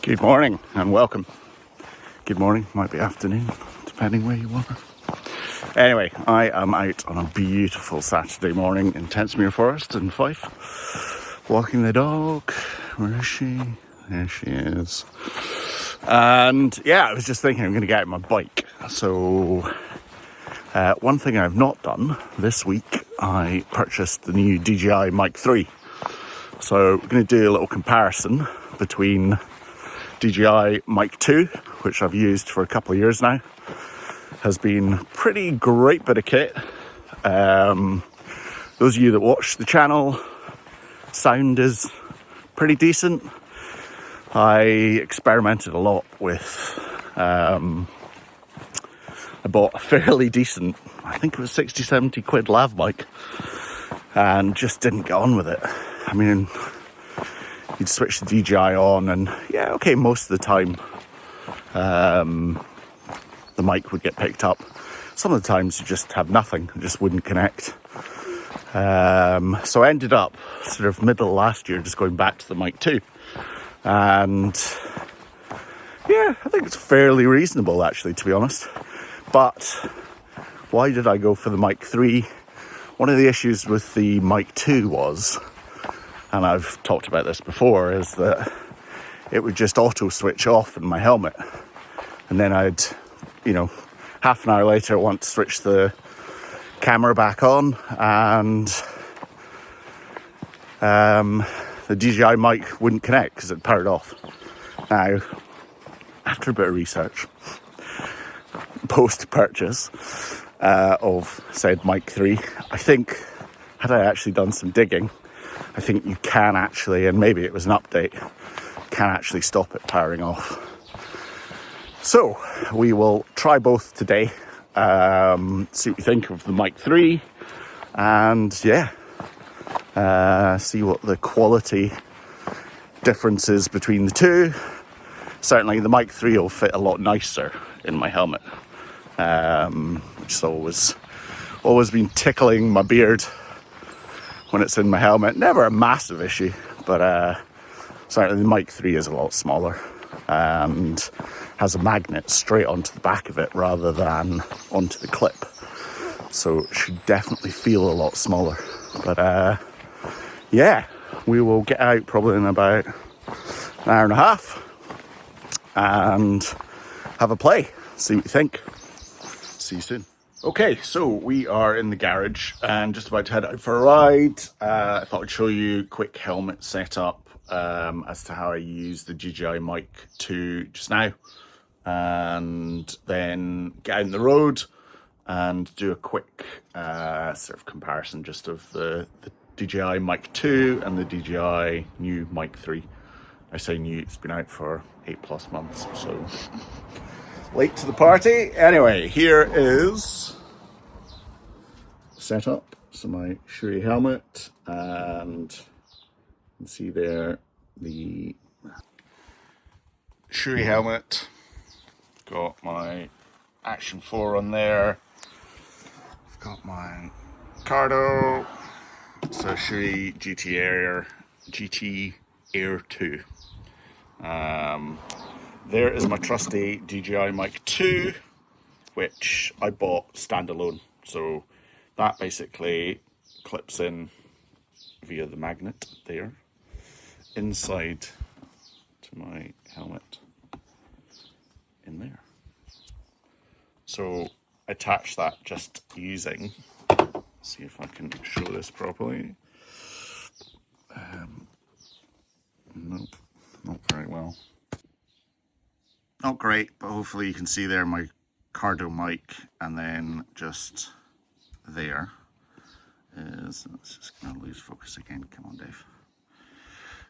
Good morning and welcome. Good morning, might be afternoon, depending where you are. Anyway, I am out on a beautiful Saturday morning in Tentsmuir Forest in Fife, walking the dog. Where is she? There she is. And yeah, I was just thinking I'm going to get out my bike. So one thing I've not done this week, I purchased the new DJI Mic 3. So we're going to do a little comparison between DJI Mic 2, which I've used for a couple of years now. Has been pretty great bit of kit. Those of you that watch the channel, sound is pretty decent. I experimented a lot with, I bought a fairly decent, I think it was 60-70 quid lav mic, and just didn't get on with it. I mean, you'd switch the DJI on and yeah, okay, most of the time the mic would get picked up. Some of the times you just have nothing, it just wouldn't connect. So I ended up sort of middle of last year just going back to the Mic 2. And yeah, I think it's fairly reasonable actually, to be honest. But why did I go for the Mic 3? One of the issues with the Mic 2 was, and I've talked about this before, is that it would just auto switch off in my helmet. And then I'd, half an hour later want to switch the camera back on, and the DJI mic wouldn't connect because it powered off. Now, after a bit of research, post-purchase of said Mic 3, I think, had I actually done some digging, I think you can actually, and maybe it was an update, can actually stop it powering off. So, we will try both today, see what we think of the Mic 3, and yeah, see what the quality difference is between the two. Certainly the Mic 3 will fit a lot nicer in my helmet, which has always been tickling my beard when it's in my helmet. Never a massive issue, but certainly the Mic 3 is a lot smaller and has a magnet straight onto the back of it rather than onto the clip. So it should definitely feel a lot smaller. But yeah, we will get out probably in about an hour and a half and have a play, see what you think. See you soon. Okay, so we are in the garage and just about to head out for a ride. I thought I'd show you a quick helmet setup as to how I use the DJI Mic 2 just now, and then get out on the road and do a quick sort of comparison just of the DJI Mic 2 and the DJI new Mic 3. I say new, it's been out for 8+ months, so late to the party. Anyway, here is setup. So my Shui helmet, and you can see there the Shui helmet. Got my Action 4 on there. I've got my Cardo. So Shui GT Air 2. There is my trusty DJI Mic 2, which I bought standalone. So that basically clips in via the magnet there inside to my helmet in there. So attach that just using, see if I can show this properly. Nope, not very well. Not great, but hopefully you can see there my Cardo mic, and then just there is, let's just kind of lose focus again, come on Dave.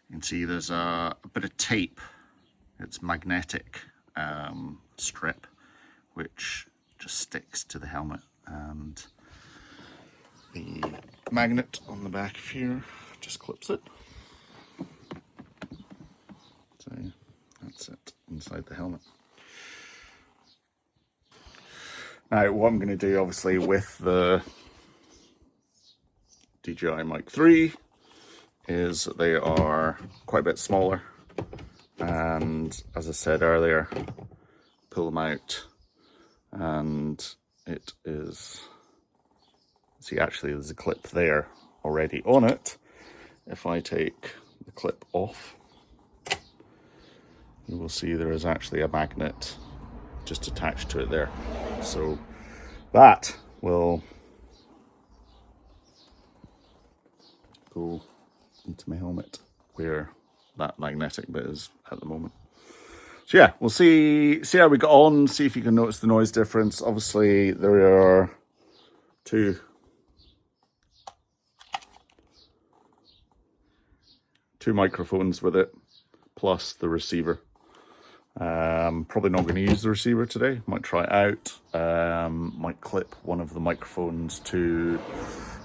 You can see there's a bit of tape, it's magnetic strip, which just sticks to the helmet, and the magnet on the back of here just clips it. So that's it inside the helmet. Now what I'm going to do obviously with the DJI Mic 3 is they are quite a bit smaller and as I said earlier, pull them out, and it is, see, actually there's a clip there already on it. If I take the clip off, you will see there is actually a magnet just attached to it there. So that will go into my helmet where that magnetic bit is at the moment. So yeah, we'll see how we get on, see if you can notice the noise difference. Obviously there are two microphones with it, plus the receiver. Probably not going to use the receiver today. Might try it out. Might clip one of the microphones to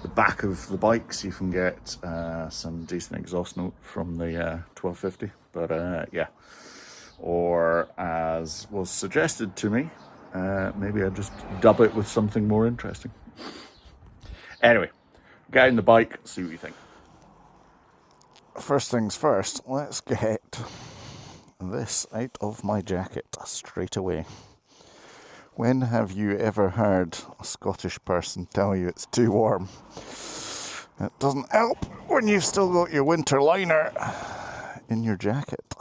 the back of the bike, so you can get some decent exhaust note from the 1250. But yeah, or as was suggested to me, maybe I'll just dub it with something more interesting. Anyway, get in the bike, see what you think. First things first, let's get this out of my jacket straight away. When have you ever heard a Scottish person tell you it's too warm? It doesn't help when you've still got your winter liner in your jacket.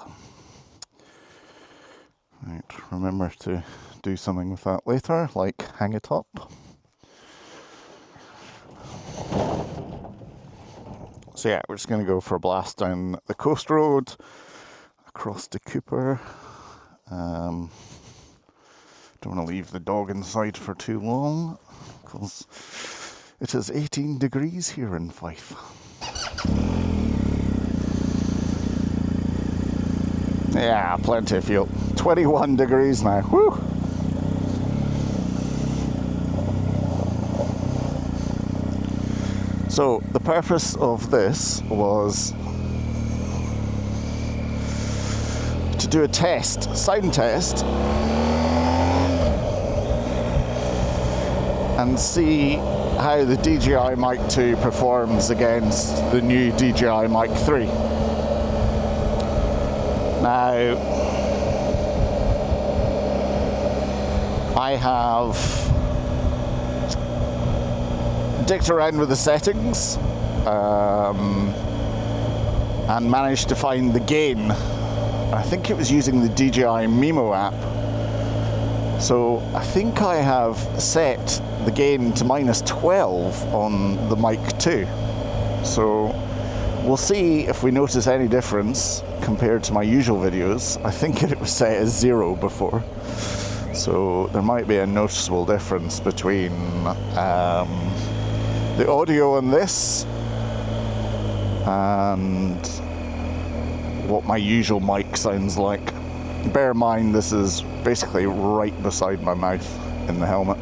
Right, remember to do something with that later, like hang it up. So yeah, we're just going to go for a blast down the coast road, across to Cooper. Don't want to leave the dog inside for too long, because it is 18 degrees here in Fife. Yeah, plenty of fuel. 21 degrees now. Whew! So the purpose of this was to do a test, sound test, and see how the DJI Mic 2 performs against the new DJI Mic 3. Now, I have dicked around with the settings and managed to find the gain. I think it was using the DJI Mimo app. So I think I have set the gain to -12 on the Mic 2. So we'll see if we notice any difference compared to my usual videos. I think it was set as 0 before. So there might be a noticeable difference between the audio on this and what my usual mic sounds like. Bear in mind, this is basically right beside my mouth in the helmet.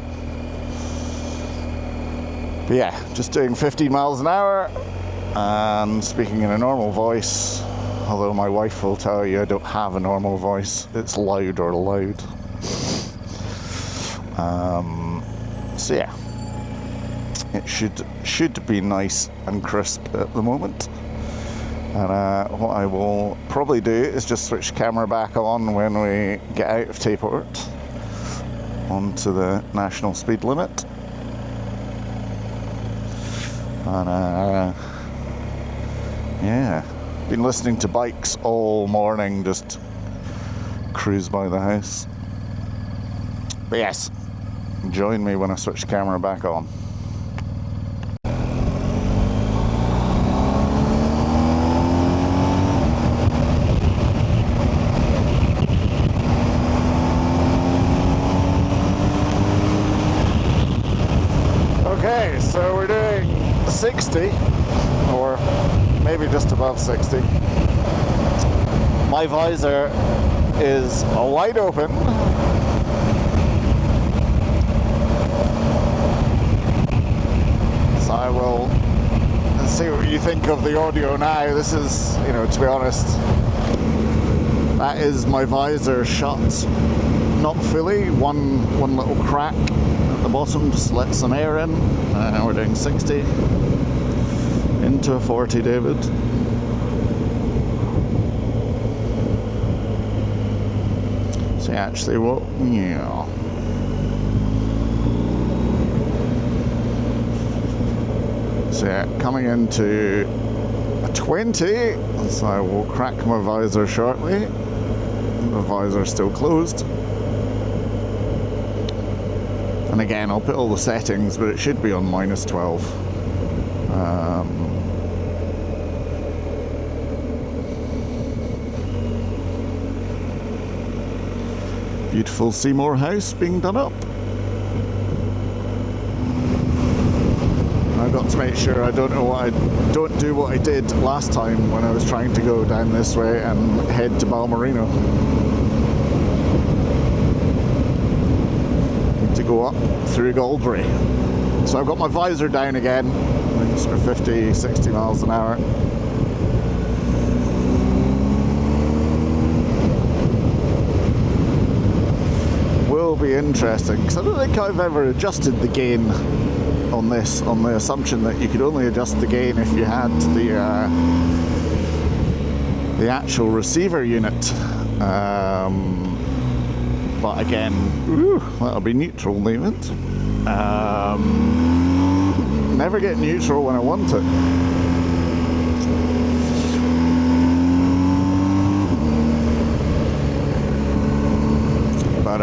But yeah, just doing 15 miles an hour and speaking in a normal voice, although my wife will tell you I don't have a normal voice. It's loud or loud. So yeah, it should be nice and crisp at the moment. And what I will probably do is just switch the camera back on when we get out of Tayport onto the national speed limit. And yeah, been listening to bikes all morning, just cruise by the house. But yes, join me when I switch the camera back on. Okay, so we're doing 60, or maybe just above 60. My visor is wide open. So I will see what you think of the audio now. This is, to be honest, that is my visor shut, not fully, one little crack at the bottom, just let some air in. We're doing 60 into a 40, David. See actually what, yeah. So yeah, coming into a 20, so I will crack my visor shortly. The visor's still closed. And again, I'll put all the settings, but it should be on -12. Beautiful Seymour house being done up. I've got to make sure I don't do what I did last time when I was trying to go down this way and head to Balmerino. Need to go up through Galway. So I've got my visor down again, I think sort of 50, 60 miles an hour. Will be interesting, because I don't think I've ever adjusted the gain on this, on the assumption that you could only adjust the gain if you had the actual receiver unit. But again, that'll be neutral, David. Never get neutral when I want it. But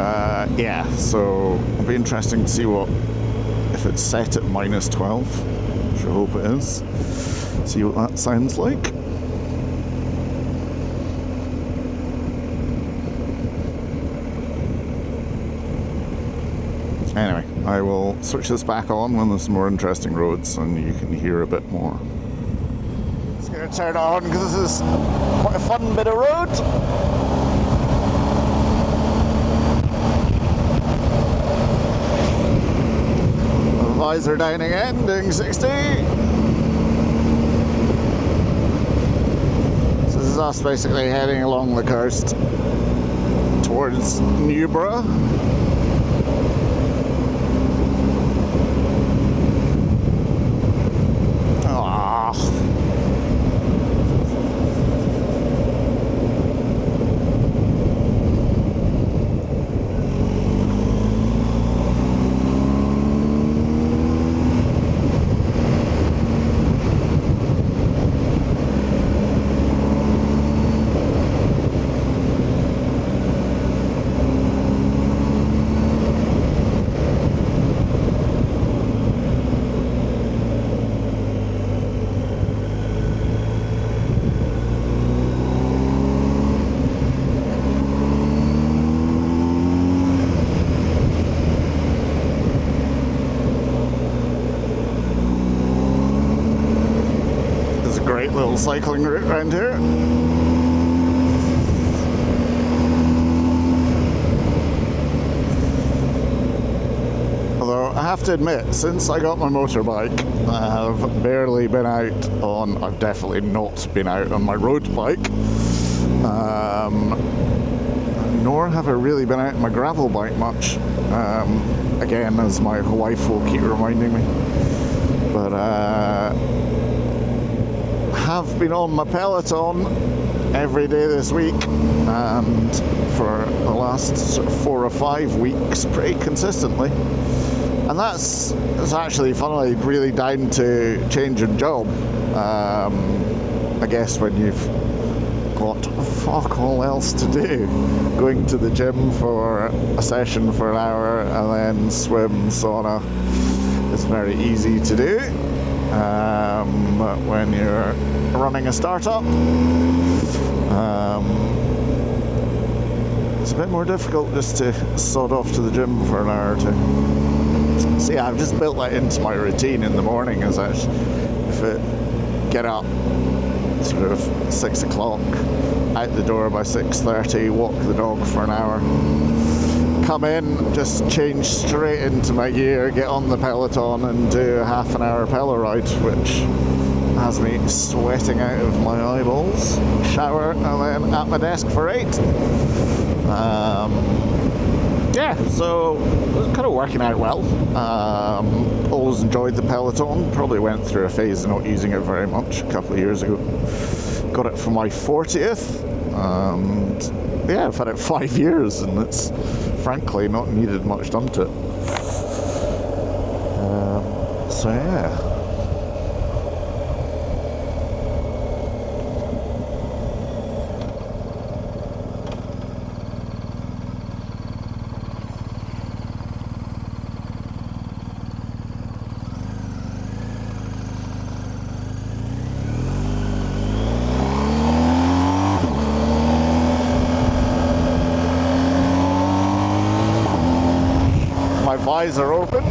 yeah, so it'll be interesting to see what, if it's set at -12, which I hope it is. See what that sounds like. Anyway, I will switch this back on when there's some more interesting roads and you can hear a bit more. Just going to turn it on because this is quite a fun bit of road. Visor down again, doing 60. So this is us basically heading along the coast towards Newborough. Little cycling route around here. Although I have to admit, since I got my motorbike, I have barely been out on, I've definitely not been out on my road bike, nor have I really been out on my gravel bike much, again, as my wife will keep reminding me. But have been on my Peloton every day this week, and for the last sort of 4 or 5 weeks pretty consistently, and that's actually funnily really down to change of job. I guess when you've got fuck all else to do, going to the gym for a session for an hour and then swim, sauna, it's very easy to do. When you're running a startup, it's a bit more difficult just to sod off to the gym for an hour or two. So yeah, I've just built that into my routine in the morning, as I get up sort of 6 o'clock, out the door by 6:30, walk the dog for an hour, come in, just change straight into my gear, get on the Peloton and do a half an hour Pelo ride, which has me sweating out of my eyeballs, shower, and then at my desk for 8. Yeah, so it's kind of working out well. Always enjoyed the Peloton, probably went through a phase of not using it very much a couple of years ago. Got it for my 40th, and yeah, I've had it 5 years, and it's frankly not needed much done to it. So yeah. My visor open.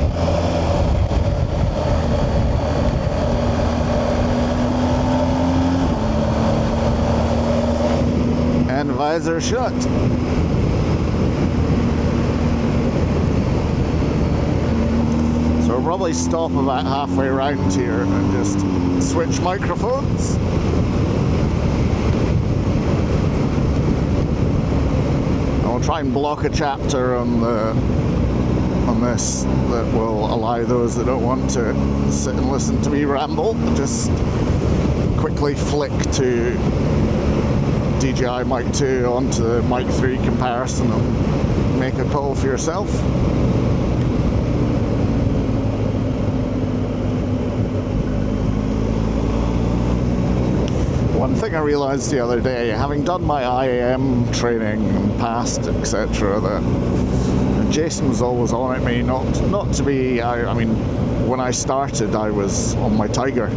And visor shut. So we'll probably stop about halfway around here and just switch microphones. And we'll try and block a chapter on this that will allow those that don't want to sit and listen to me ramble. Just quickly flick to DJI Mic 2 onto the Mic 3 comparison and make a call for yourself. One thing I realised the other day, having done my IAM training and passed, etc., that Jason was always on at me not to be. I mean, when I started, I was on my Tiger,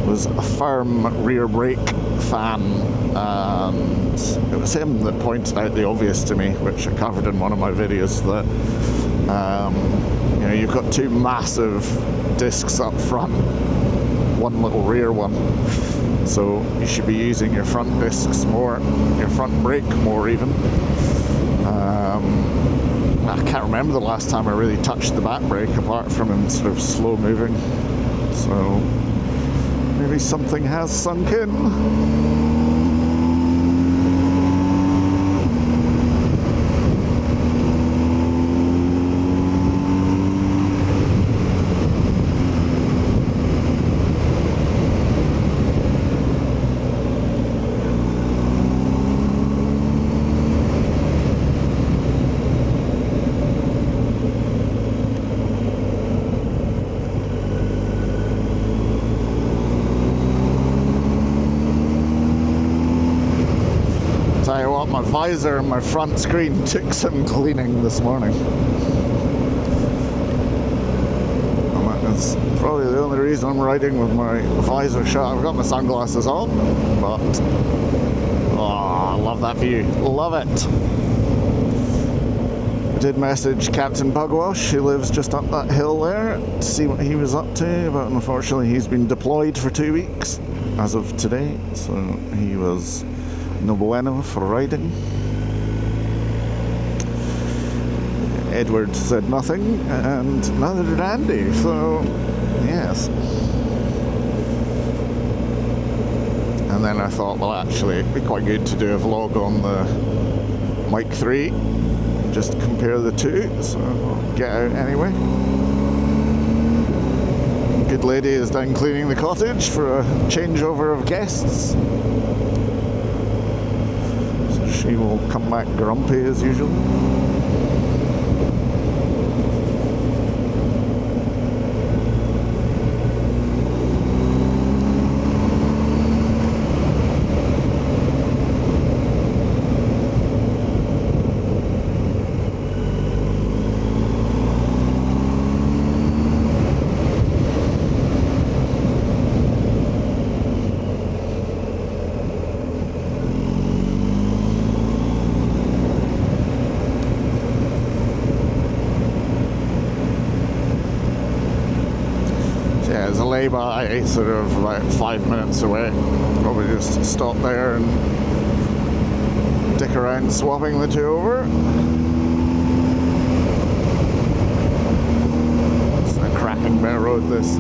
was a firm rear brake fan, and it was him that pointed out the obvious to me, which I covered in one of my videos, that you know, you've got two massive discs up front, one little rear one, so you should be using your front discs more, your front brake more even. I can't remember the last time I really touched the back brake apart from in sort of slow moving, so maybe something has sunk in. Tell you what, my visor and my front screen took some cleaning this morning. And that is probably the only reason I'm riding with my visor shut. I've got my sunglasses on, but oh, I love that view. Love it. I did message Captain Bugwash, who lives just up that hill there, to see what he was up to, but unfortunately he's been deployed for 2 weeks as of today, so he was no bueno for riding. Edward said nothing, and neither did Andy, so yes. And then I thought, well, actually it'd be quite good to do a vlog on the Mic 3 and just compare the two, so I'll get out anyway. Good lady is down cleaning the cottage for a changeover of guests. She will come back grumpy as usual. There's a lay-by sort of about 5 minutes away. Probably just stop there and dick around swapping the two over. It's a cracking bit of road, this.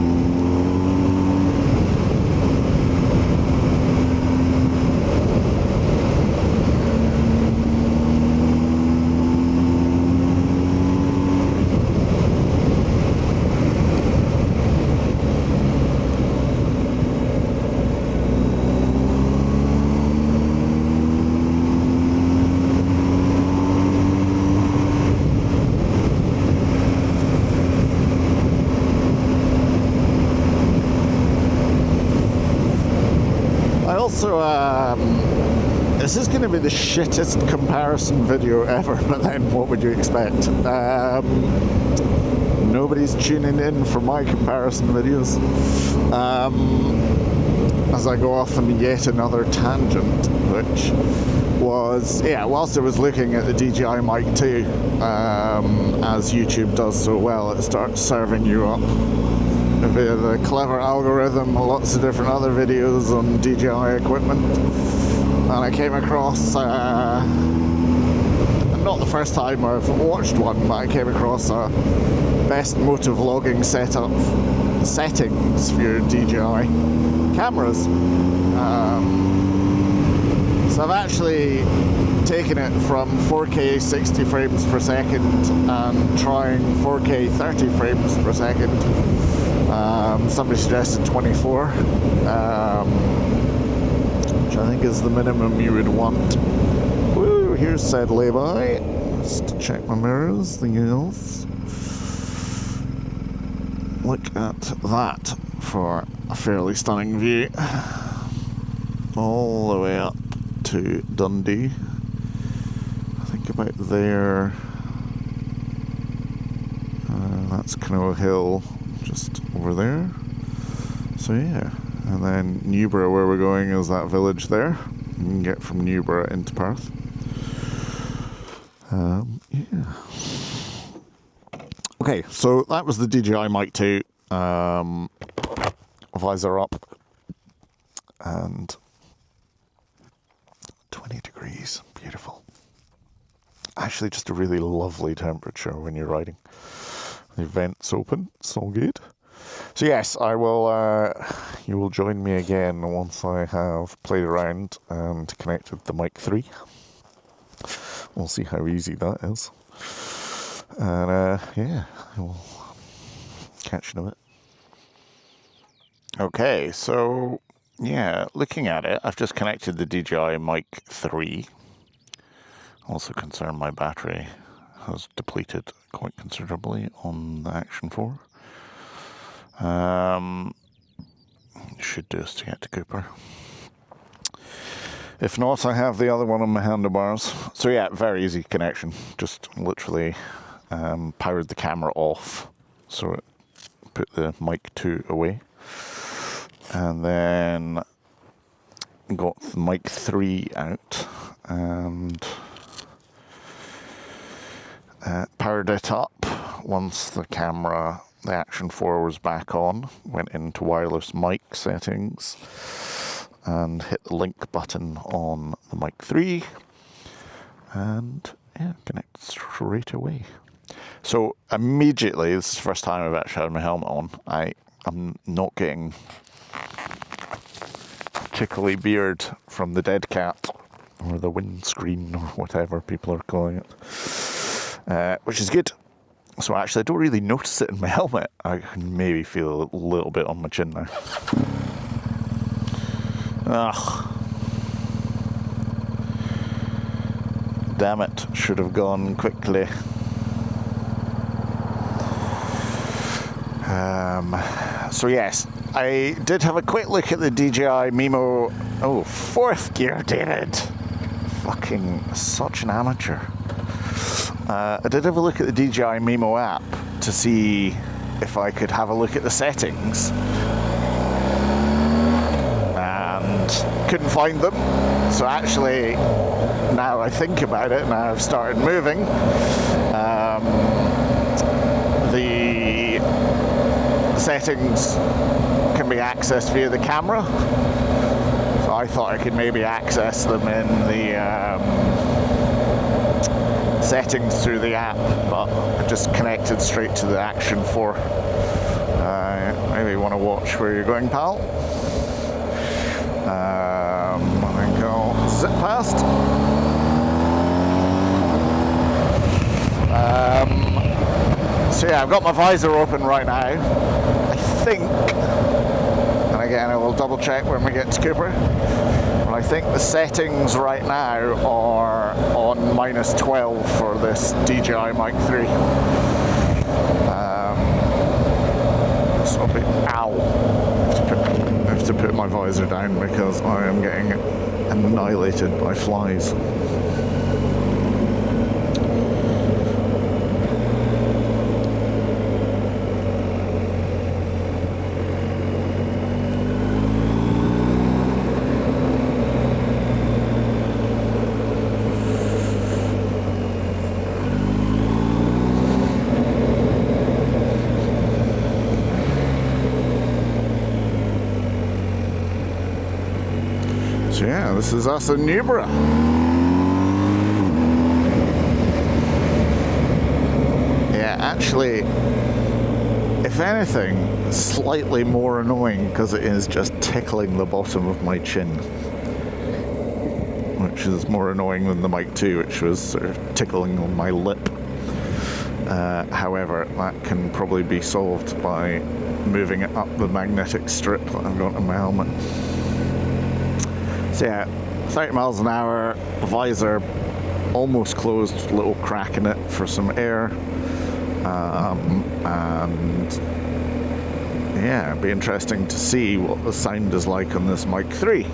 this is going to be the shittest comparison video ever, but then what would you expect? Nobody's tuning in for my comparison videos. As I go off on yet another tangent, which was, whilst I was looking at the DJI Mic 2, as YouTube does so well, it starts serving you up via the clever algorithm, lots of different other videos on DJI equipment. And I came across, not the first time I've watched one, but I came across a best motovlogging settings for your DJI cameras. So I've actually taken it from 4K 60 frames per second and trying 4K 30 frames per second. Somebody suggested 24, which I think is the minimum you would want. Woo, here's said lay-by. Just to check my mirrors, thing else. Look at that for a fairly stunning view. All the way up to Dundee. I think about there. That's Canoa Hill, just over there. So yeah, and then Newborough, where we're going, is that village there. You can get from Newborough into Perth. Yeah. Okay, so that was the DJI Mic 2. Visor up. And 20 degrees. Beautiful. Actually, just a really lovely temperature when you're riding. The vent's open. It's all good. So yes, I will. You will join me again once I have played around and connected the Mic 3. We'll see how easy that is. And yeah, we'll catch you in a bit. Okay, so yeah, looking at it, I've just connected the DJI Mic 3. Also concerned my battery has depleted quite considerably on the Action 4. Should do us to get to Cooper. If not, I have the other one on my handlebars. So yeah, very easy connection. Just literally powered the camera off, so it put the Mic 2 away. And then got the Mic 3 out and powered it up once the camera, the Action 4 was back on, went into wireless mic settings and hit the link button on the Mic 3 and yeah, connect straight away. So immediately, this is the first time I've actually had my helmet on, I'm not getting tickly beard from the dead cat or the windscreen or whatever people are calling it, which is good. So actually I don't really notice it in my helmet. I can maybe feel a little bit on my chin now. Ugh. Damn it, should have gone quickly. So yes, I did have a quick look at the DJI Mimo. Oh, fourth gear, David. Fucking such an amateur. I did have a look at the DJI Mimo app to see if I could have a look at the settings. And couldn't find them. So actually, now I think about it, now I've started moving, the settings can be accessed via the camera. So I thought I could maybe access them in the settings through the app, but I just connected straight to the Action 4. Maybe you want to watch where you're going, pal. I think I'll zip past. So yeah, I've got my visor open right now. I think, and again I will double check when we get to Cooper, but I think the settings right now are on -12 for this DJI Mic 3. So I'll be, ow, I have to put my visor down because I am getting annihilated by flies. So yeah, this is us in Newborough. Yeah, actually, if anything, slightly more annoying because it is just tickling the bottom of my chin, which is more annoying than the Mic 2, which was sort of tickling on my lip. However, that can probably be solved by moving it up the magnetic strip that I've got in my helmet. So yeah, 30 miles an hour, visor almost closed, little crack in it for some air, and yeah, it'd be interesting to see what the sound is like on this Mic 3.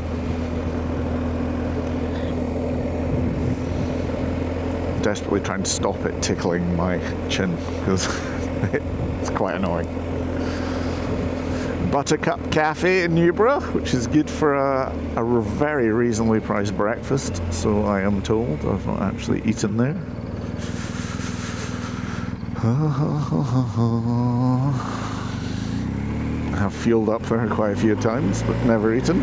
Desperately trying to stop it tickling my chin because it's quite annoying. Buttercup Cafe in Newborough, which is good for a very reasonably priced breakfast, so I am told. I've not actually eaten there. I have fueled up there quite a few times, but never eaten.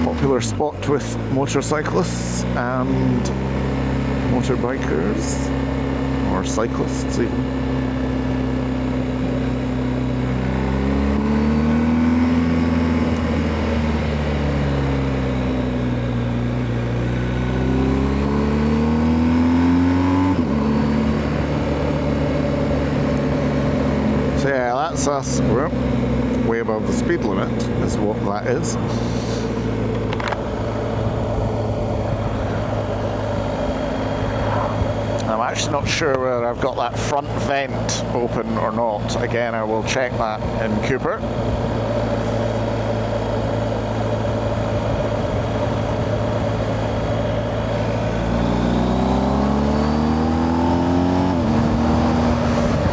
Popular spot with motorcyclists and motorbikers, or cyclists even. So yeah, that's us. We're way above the speed limit, is what that is. I'm actually not sure whether I've got that front vent open or not. Again, I will check that in Cooper.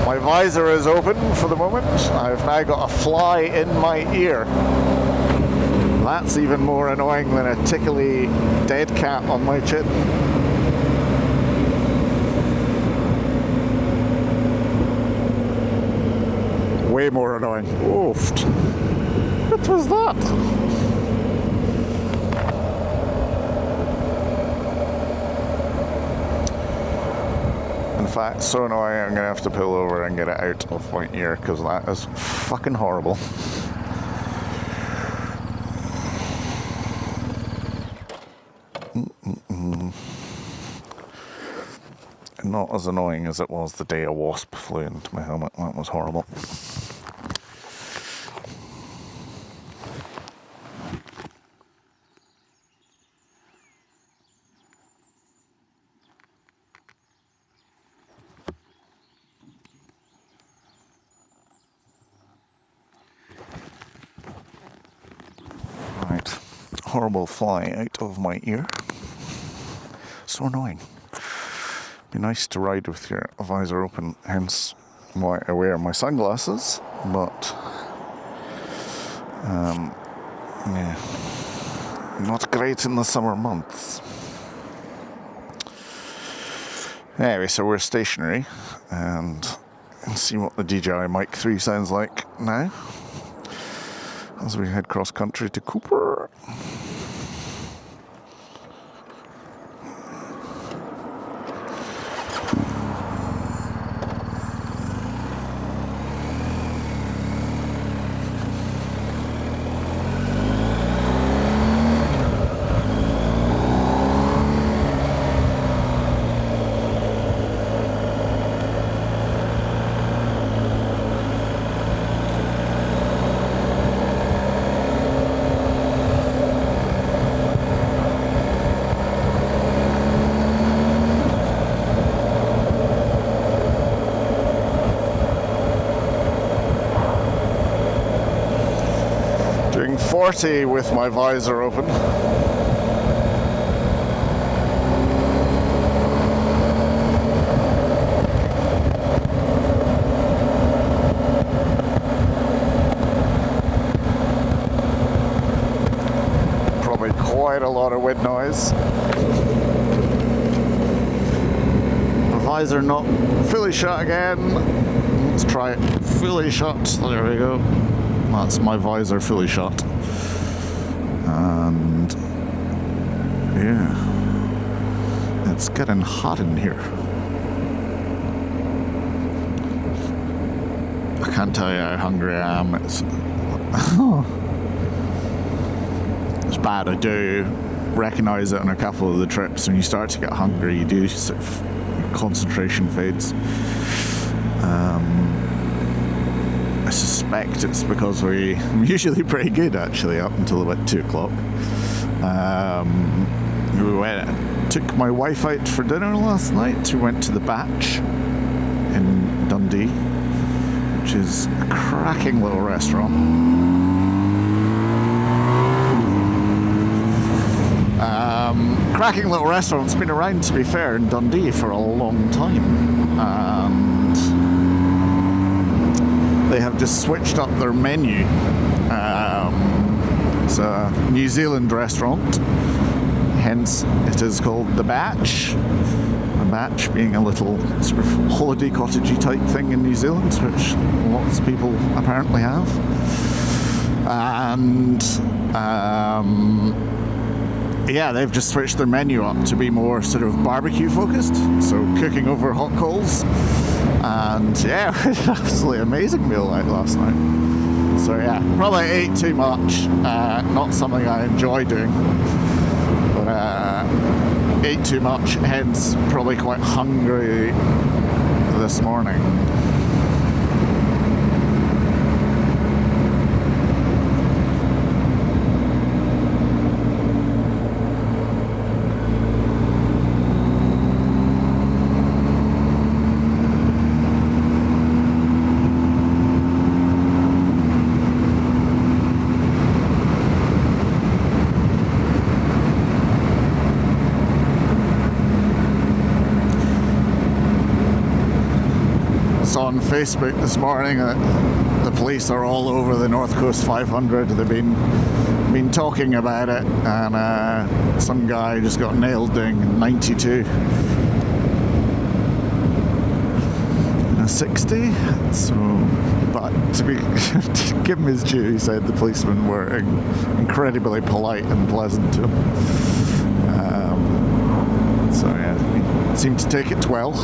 My visor is open for the moment. I've now got a fly in my ear. That's even more annoying than a tickly dead cat on my chin. Way more annoying. Oof. What was that? In fact, so annoying I'm gonna have to pull over and get it out of my ear because that is fucking horrible. Not as annoying as it was the day a wasp flew into my helmet. That was horrible. Right, horrible fly out of my ear. So annoying. Be nice to ride with your visor open, hence why I wear my sunglasses, but yeah, not great in the summer months. Anyway, so we're stationary and see what the DJI Mic 3 sounds like now as we head cross country to Cooper. 40 with my visor open. Probably quite a lot of wind noise. The visor not fully shut again. Let's try it fully shut. There we go. That's my visor fully shut. And yeah, it's getting hot in here. I can't tell you how hungry I am. It's it's bad. I do recognize it on a couple of the trips. When you start to get hungry, you do sort of concentration fades. I suspect it's because I'm usually pretty good actually up until about 2 o'clock. We took my wife out for dinner last night. We went to the Batch in Dundee, which is a cracking little restaurant. Cracking little restaurant. It's been around, to be fair, in Dundee for a long time. And they have just switched up their menu. It's a New Zealand restaurant, hence it is called The Batch. The Batch being a little sort of holiday cottagey type thing in New Zealand, which lots of people apparently have. And yeah, they've just switched their menu up to be more sort of barbecue focused, so cooking over hot coals. And yeah, we had an absolutely amazing meal out last night. So yeah, probably ate too much. Not something I enjoy doing, but ate too much, hence probably quite hungry this morning. On Facebook this morning that the police are all over the North Coast 500. They've been talking about it, and some guy just got nailed doing 92 in a 60. So, but to give him his due, he said the policemen were incredibly polite and pleasant to him. So yeah, he seemed to take it well.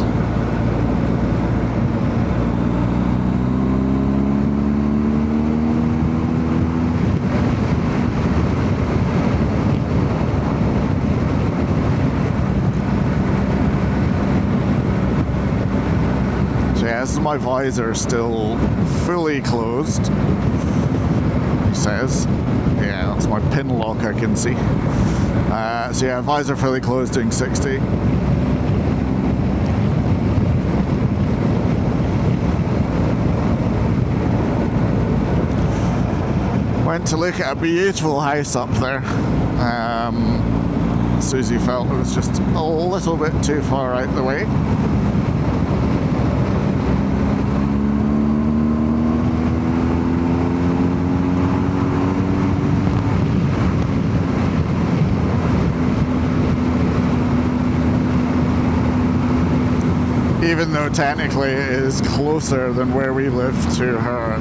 This is my visor still fully closed, he says. Yeah, that's my pin lock I can see. So yeah, visor fully closed, doing 60. Went to look at a beautiful house up there. Susie felt it was just a little bit too far out the way. Even though technically it is closer than where we live to her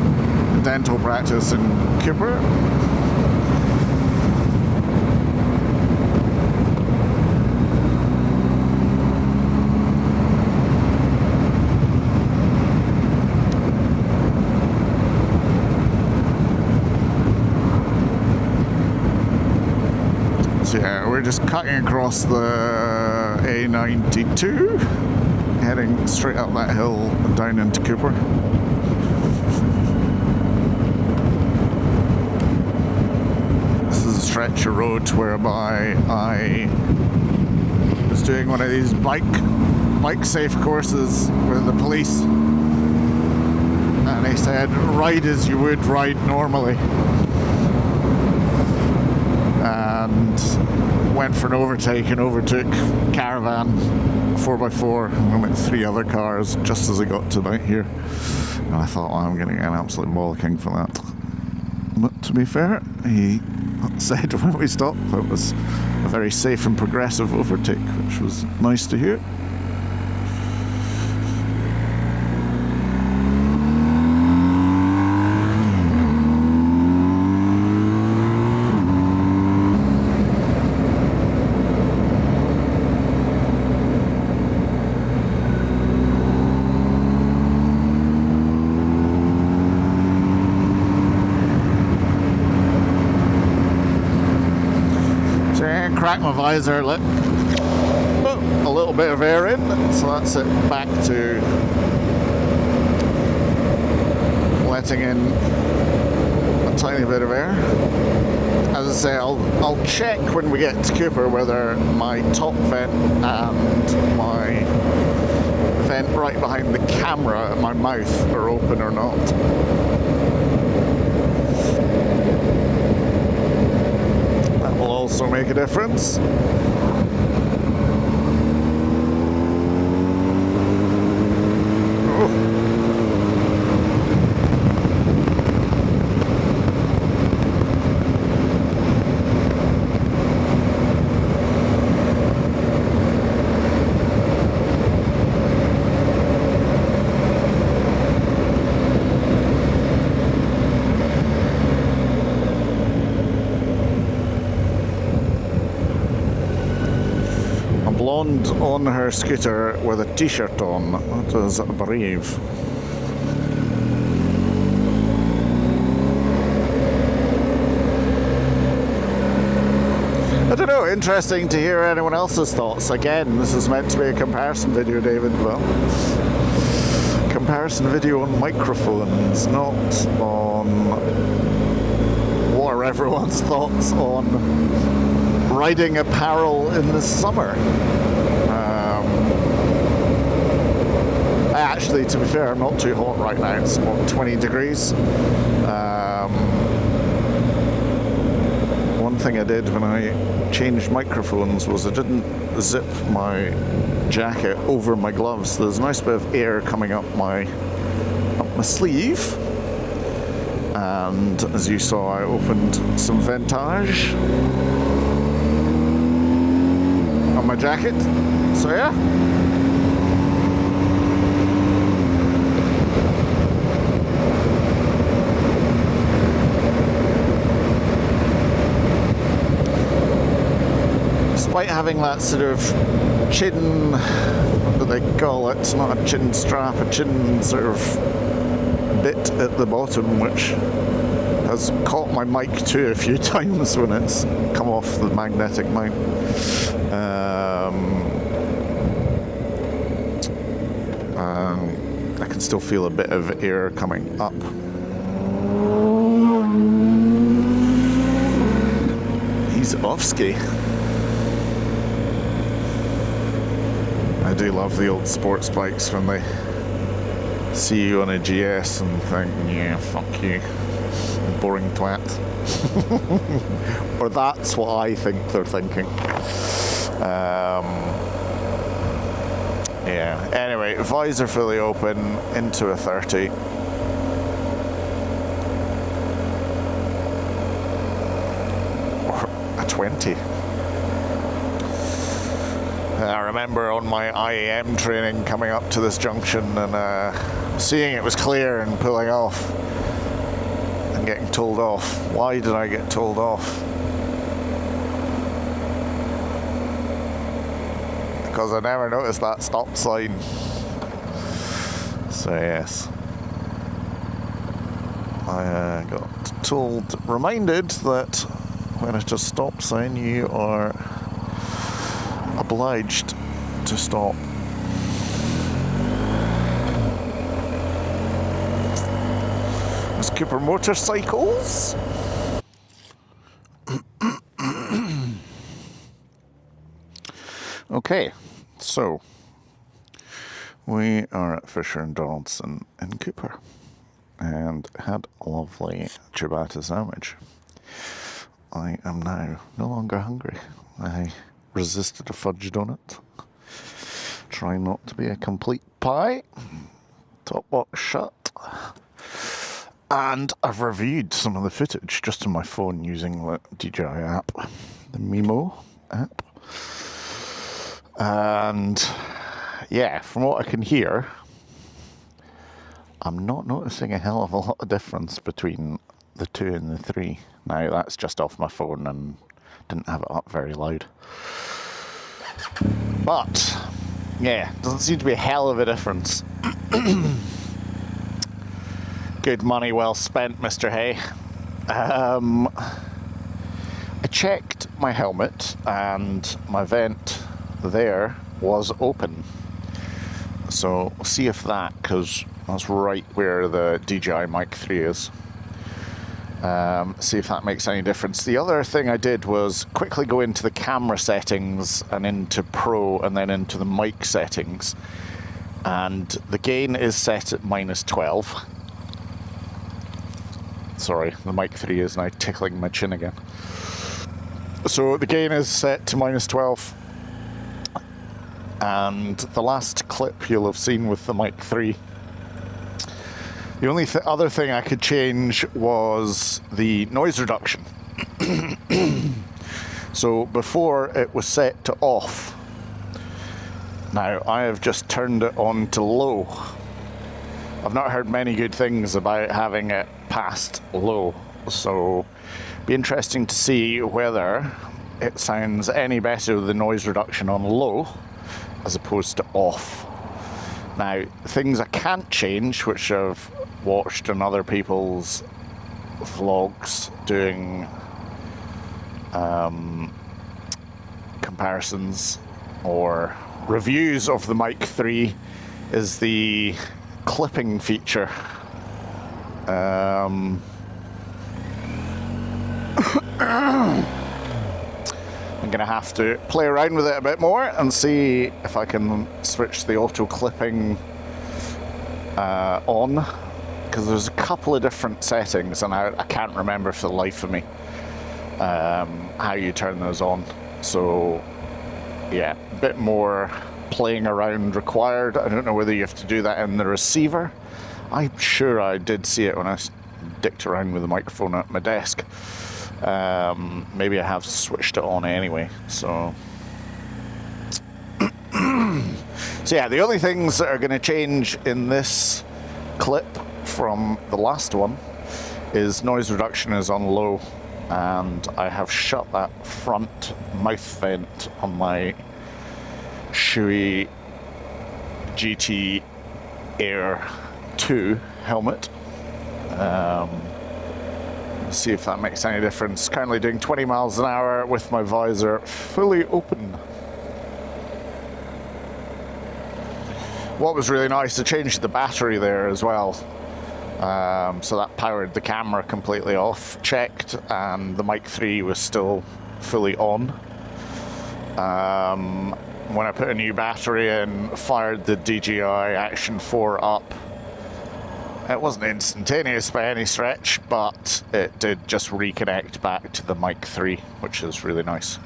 dental practice in Cooper. So yeah, we're just cutting across the A92, heading straight up that hill and down into Cooper. This is a stretch of road whereby I was doing one of these bike safe courses with the police, and they said ride as you would ride normally. and went for an overtake and overtook caravan 4x4 and went 3 other cars just as I got to about here. And I thought, well, I'm going to get an absolute bollocking for that. But to be fair, he said when we stopped it was a very safe and progressive overtake, which was nice to hear. Crack my visor, let a little bit of air in, so that's it back to letting in a tiny bit of air. As I say, I'll check when we get to Cooper whether my top vent and my vent right behind the camera at my mouth are open or not. Will also make a difference. Blonde on her scooter with a t-shirt on. That is brave. I don't know, interesting to hear anyone else's thoughts. Again, this is meant to be a comparison video, David. Well, comparison video on microphones, not on what are everyone's thoughts on riding apparel in the summer. Actually, to be fair, I'm not too hot right now. It's about 20 degrees. One thing I did when I changed microphones was I didn't zip my jacket over my gloves. There's a nice bit of air coming up my sleeve. And as you saw, I opened some ventage on my jacket. So yeah. Despite having that sort of chin, what do they call it? It's not a chin strap, a chin sort of bit at the bottom, which has caught my mic too a few times when it's come off the magnetic mount. I can still feel a bit of air coming up. He's off-ski. I do love the old sports bikes when they see you on a GS and think, yeah, fuck you, boring twat. Or that's what I think they're thinking. Yeah, anyway, visor fully open, into a 30. Or a 20. I remember on my IAM training coming up to this junction and seeing it was clear and pulling off and getting told off. Why did I get told off? Because I never noticed that stop sign. So yes, I got reminded that when it's a stop sign you are obliged to stop. There's Cooper motorcycles. Okay, so we are at Fisher and Donaldson in Cooper and had a lovely ciabatta sandwich. I am now no longer hungry. I resisted a fudge donut. Trying not to be a complete pie. Top box shut. And I've reviewed some of the footage just on my phone using the DJI app, the Mimo app. And yeah, from what I can hear, I'm not noticing a hell of a lot of difference between the 2 and the 3. Now that's just off my phone and didn't have it up very loud. But yeah, doesn't seem to be a hell of a difference. Good money well spent, Mr. Hay. I checked my helmet and my vent there was open. So we'll see if that, because that's right where the DJI Mic 3 is. See if that makes any difference. The other thing I did was quickly go into the camera settings and into Pro and then into the mic settings. And the gain is set at -12. Sorry, the Mic 3 is now tickling my chin again. So the gain is set to -12. And the last clip you'll have seen with the Mic 3, the only other thing I could change was the noise reduction. So before it was set to off. Now I have just turned it on to low. I've not heard many good things about having it past low, so be interesting to see whether it sounds any better with the noise reduction on low as opposed to off. Now, things I can't change, which I've watched on other people's vlogs doing comparisons or reviews of the Mic 3, is the clipping feature. I'm gonna have to play around with it a bit more and see if I can switch the auto clipping on, because there's a couple of different settings and I can't remember for the life of me how you turn those on. So yeah, a bit more playing around required. I don't know whether you have to do that in the receiver. I'm sure I did see it when I dicked around with the microphone at my desk. Maybe I have switched it on anyway. So so yeah, the only things that are going to change in this clip from the last one is noise reduction is on low, and I have shut that front mouth vent on my Shui GT Air 2 helmet. See if that makes any difference. Currently doing 20 miles an hour with my visor fully open. What was really nice, to change the battery there as well. So that powered the camera completely off. Checked and the Mic 3 was still fully on. When I put a new battery in, fired the DJI Action 4 up. It wasn't instantaneous by any stretch, but it did just reconnect back to the Mic 3, which is really nice.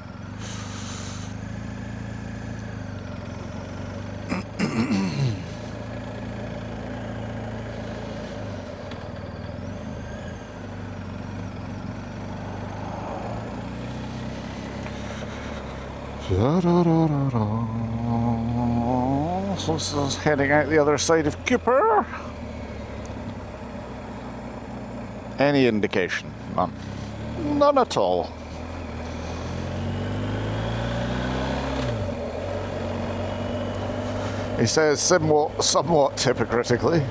So this is heading out the other side of Cooper. Any indication? None. None at all. He says somewhat hypocritically.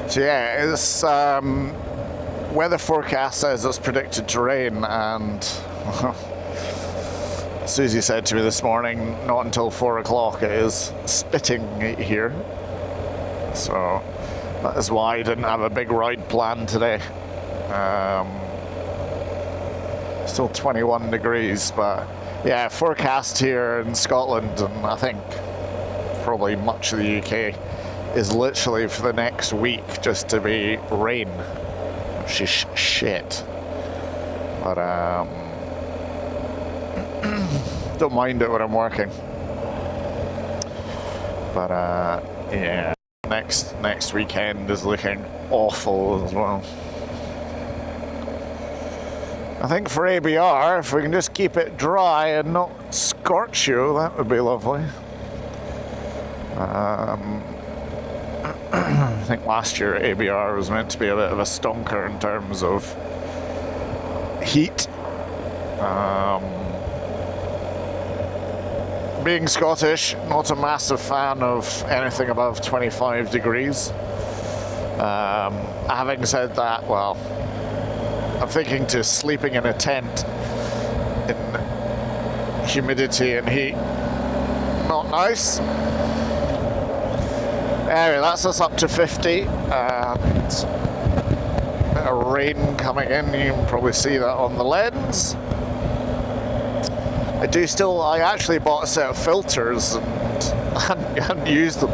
So yeah, it's weather forecast says it's predicted to rain, and Susie said to me this morning, not until 4 o'clock it is spitting here. So that is why I didn't have a big ride planned today. Still 21 degrees, but yeah, forecast here in Scotland, and I think probably much of the UK, is literally for the next week just to be rain, which is shit. But don't mind it when I'm working. But yeah, next weekend is looking awful as well. I think for ABR, if we can just keep it dry and not scorch you, that would be lovely. I think last year ABR was meant to be a bit of a stonker in terms of heat. Being Scottish, not a massive fan of anything above 25 degrees. Having said that, well, I'm thinking to sleeping in a tent in humidity and heat. Not nice. Anyway, that's us up to 50, and a bit of rain coming in. You can probably see that on the lens. I actually bought a set of filters and hadn't used them,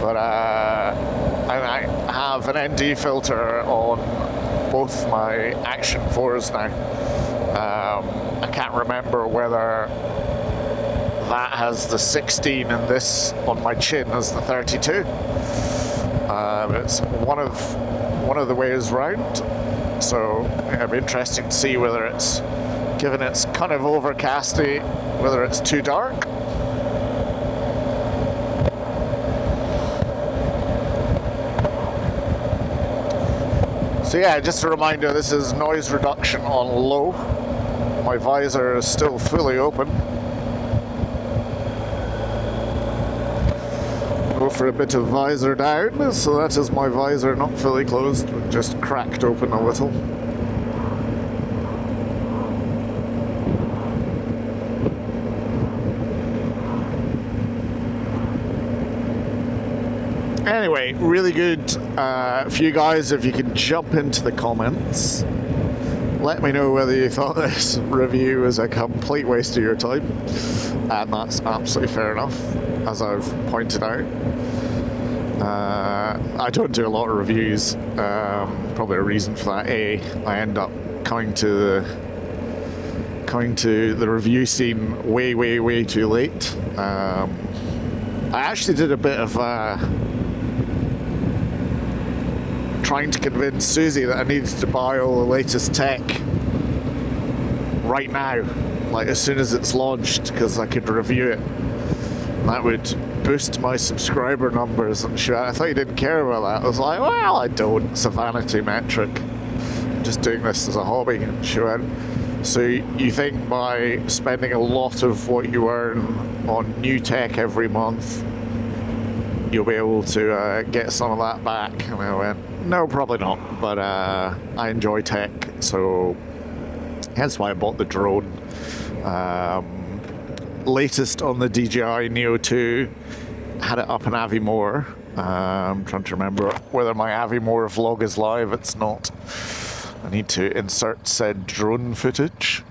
but I have an ND filter on both my Action 4s now. I can't remember whether that has the 16 and this on my chin has the 32. It's one of the ways round. So it'll be interesting to see whether it's, given it's kind of overcasty, whether it's too dark. So yeah, just a reminder, this is noise reduction on low. My visor is still fully open. Go for a bit of visor down, so that is my visor not fully closed, but just cracked open a little. Anyway, really good for you guys if you can jump into the comments. Let me know whether you thought this review was a complete waste of your time, and that's absolutely fair enough, as I've pointed out. I don't do a lot of reviews, probably a reason for that. I end up coming to the review scene way too late. I actually did a bit of trying to convince Susie that I needed to buy all the latest tech right now, like as soon as it's launched, because I could review it. And that would boost my subscriber numbers, and I thought you didn't care about that. I was like, well, I don't. It's a vanity metric. I'm just doing this as a hobby. And she went, so you think by spending a lot of what you earn on new tech every month, you'll be able to get some of that back? And I went, no, probably not, but I enjoy tech, so hence why I bought the drone. Latest on the DJI Neo 2, had it up in Aviemore. I'm trying to remember whether my Aviemore vlog is live. It's not. I need to insert said drone footage.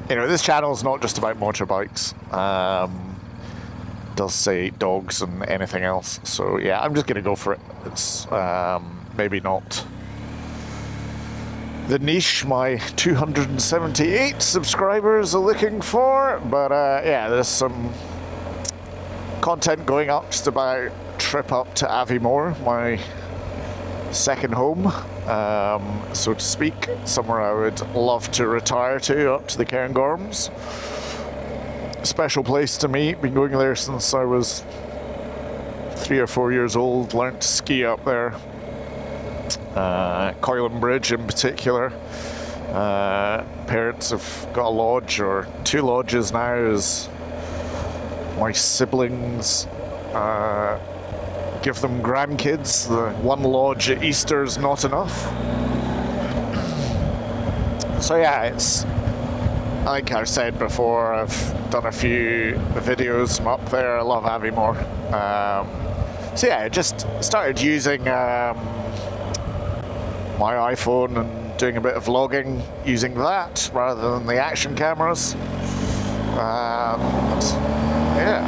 This channel is not just about motorbikes. Does say dogs and anything else, so yeah, I'm just gonna go for it. It's maybe not the niche my 278 subscribers are looking for, but yeah, there's some content going up just about trip up to Aviemore, my second home, so to speak, somewhere I would love to retire to, up to the Cairngorms. Special place to me. Been going there since I was 3 or 4 years old. Learned to ski up there. Coylin Bridge in particular. Parents have got a lodge, or 2 lodges now, as my siblings give them grandkids. The 1 lodge at Easter is not enough. So yeah, it's, I think I've said before, I've done a few videos from up there. I love Aviemore. So yeah, I just started using my iPhone and doing a bit of vlogging using that rather than the action cameras. And yeah.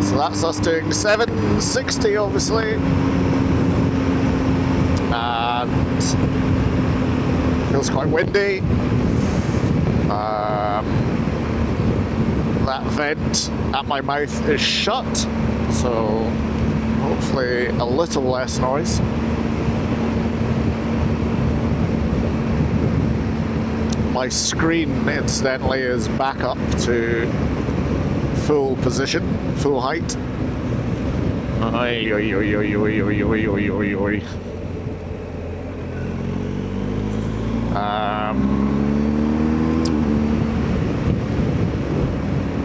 So that's us doing 760 obviously. And feels quite windy. That vent at my mouth is shut, so hopefully a little less noise. My screen, incidentally, is back up to full position, full height. Oi, oi, oi, oi, oi, oi, oi, oi, oi, oi.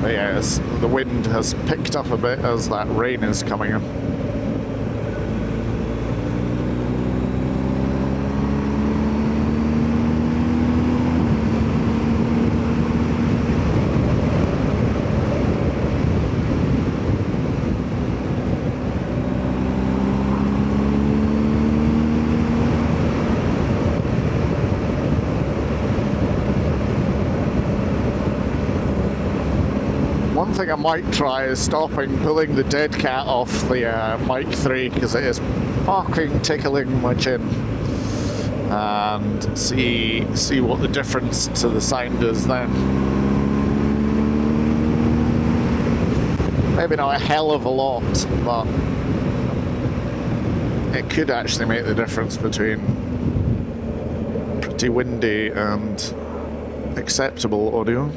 Yes, the wind has picked up a bit as that rain is coming in. One thing I might try is pulling the dead cat off the Mic 3 because it is fucking tickling my chin, and see what the difference to the sound is then. Maybe not a hell of a lot, but it could actually make the difference between pretty windy and acceptable audio.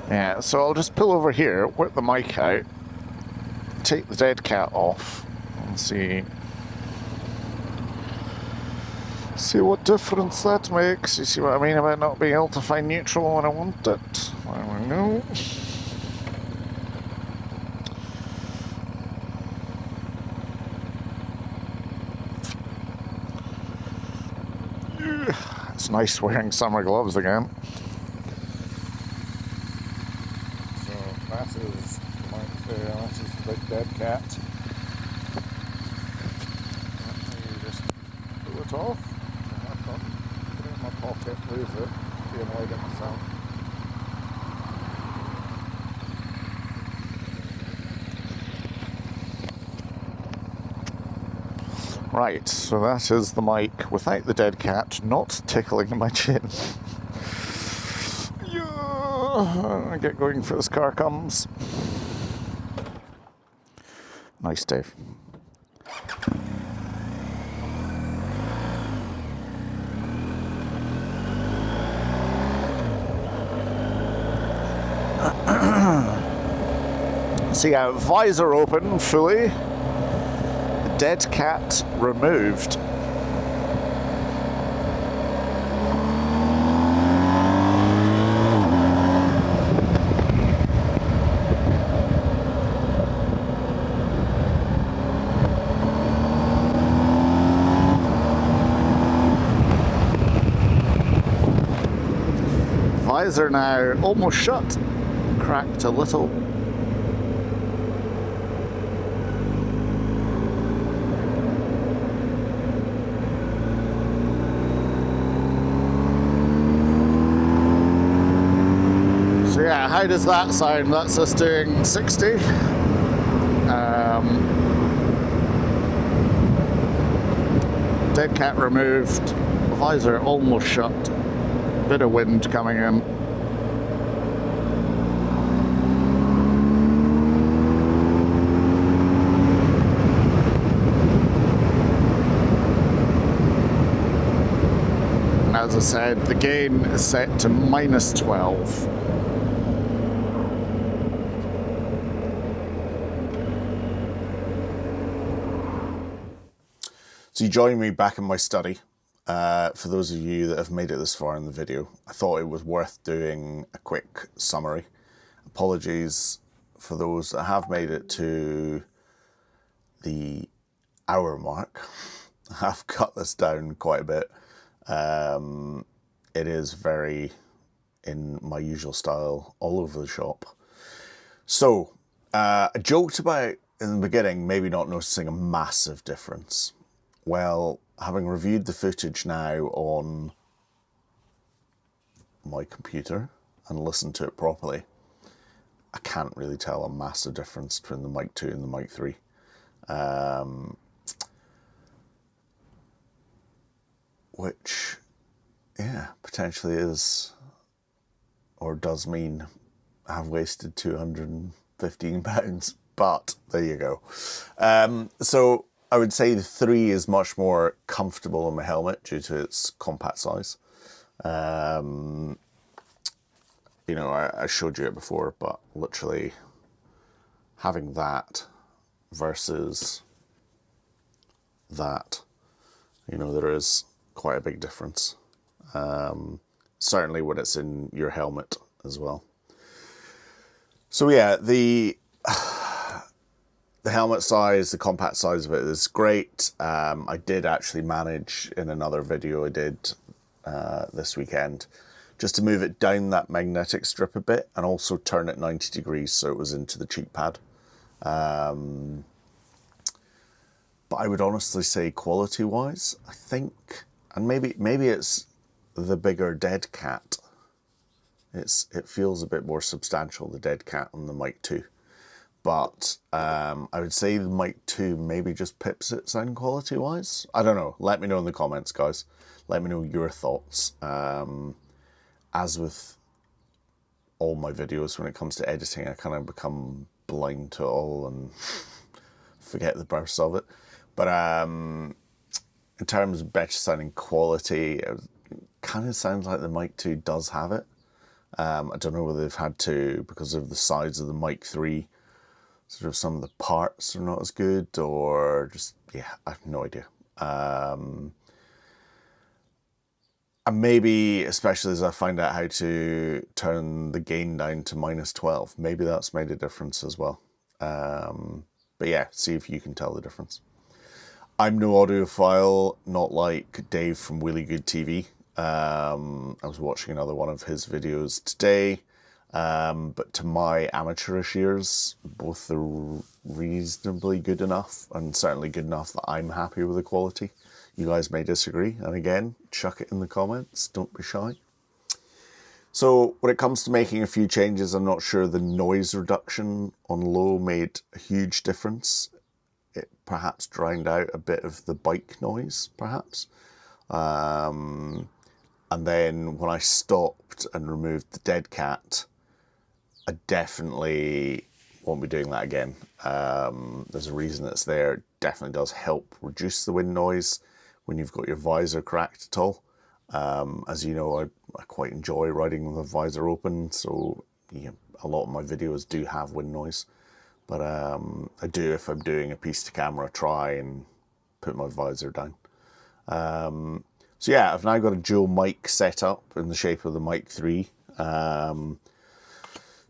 Yeah, so I'll just pull over here, work the mic out, take the dead cat off, and see what difference that makes. You see what I mean about not being able to find neutral when I want it? I don't know. It's nice wearing summer gloves again. That is the big dead cat. You just pull it off. Put it in my pocket, lose it, be annoyed at myself. Right, so that is the mic without the dead cat, not tickling my chin. I get going for this car comes. Nice, Dave. See how visor open fully, dead cat removed. Visor now almost shut, cracked a little. So yeah, how does that sound? That's us doing 60. Dead cat removed, visor almost shut. Bit of wind coming in. And as I said, the gain is set to -12. So you join me back in my study. For those of you that have made it this far in the video, I thought it was worth doing a quick summary. Apologies for those that have made it to the hour mark. I've cut this down quite a bit. It is very in my usual style, all over the shop. So, I joked about in the beginning maybe not noticing a massive difference. Well, having reviewed the footage now on my computer and listened to it properly, I can't really tell a massive difference between the Mic 2 and the Mic 3. Which, yeah, potentially is, or does mean I've wasted £215, but there you go. So I would say the 3 is much more comfortable on my helmet due to its compact size. You know, I showed you it before, but literally having that versus that, you know, there is quite a big difference. Certainly when it's in your helmet as well. So yeah, the helmet size, the compact size of it is great. I did actually manage in another video I did this weekend just to move it down that magnetic strip a bit and also turn it 90 degrees so it was into the cheek pad. But I would honestly say quality wise, I think, and maybe it's the bigger dead cat. It feels a bit more substantial, the dead cat on the Mic 2. But I would say the Mic 2 maybe just pips it sound quality wise. I don't know. Let me know in the comments, guys. Let me know your thoughts. As with all my videos, when it comes to editing, I kind of become blind to it all and forget the bursts of it. But in terms of better sounding quality, it kind of sounds like the Mic 2 does have it. I don't know whether they've had to, because of the size of the Mic 3, sort of some of the parts are not as good, or just, yeah, I have no idea. And maybe, especially as I find out how to turn the gain down to -12, maybe that's made a difference as well. But yeah, see if you can tell the difference. I'm no audiophile, not like Dave from Really Good TV. I was watching another one of his videos today, but to my amateurish ears, both are reasonably good enough, and certainly good enough that I'm happy with the quality. You guys may disagree, and again, chuck it in the comments, don't be shy. So when it comes to making a few changes, I'm not sure the noise reduction on low made a huge difference. It perhaps drowned out a bit of the bike noise, perhaps. And then when I stopped and removed the dead cat, I definitely won't be doing that again. There's a reason it's there. It definitely does help reduce the wind noise when you've got your visor cracked at all. As you know, I quite enjoy riding with the visor open, so yeah, a lot of my videos do have wind noise. But I do, if I'm doing a piece to camera, try and put my visor down. So yeah, I've now got a dual mic set up in the shape of the Mic 3.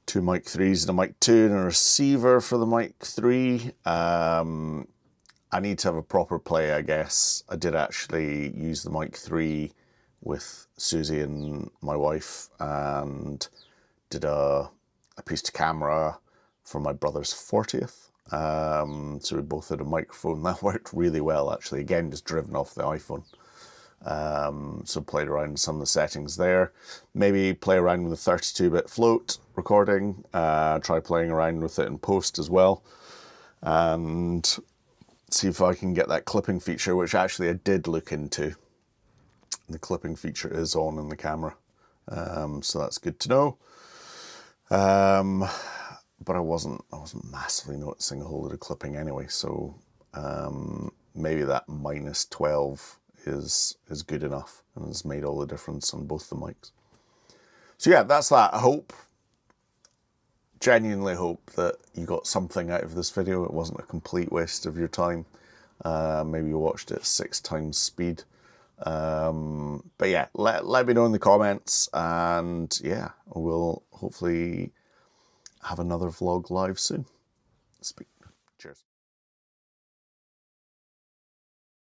2 Mic 3s and a Mic 2 and a receiver for the Mic 3. I need to have a proper play, I guess. I did actually use the Mic 3 with Susie and my wife and did a piece to camera for my brother's 40th. So we both had a microphone. That worked really well, actually. Again, just driven off the iPhone. So played around with some of the settings there. Maybe play around with a 32-bit float recording. Try playing around with it in post as well. And see if I can get that clipping feature, which actually I did look into. The clipping feature is on in the camera. So that's good to know. But I wasn't massively noticing a whole lot of clipping anyway, so maybe that -12 is good enough and has made all the difference on both the mics. So yeah, that's that. I genuinely hope that you got something out of this video. It wasn't a complete waste of your time. Maybe you watched it at 6 times speed. But yeah, let me know in the comments, and yeah, we'll hopefully have another vlog live soon. Cheers.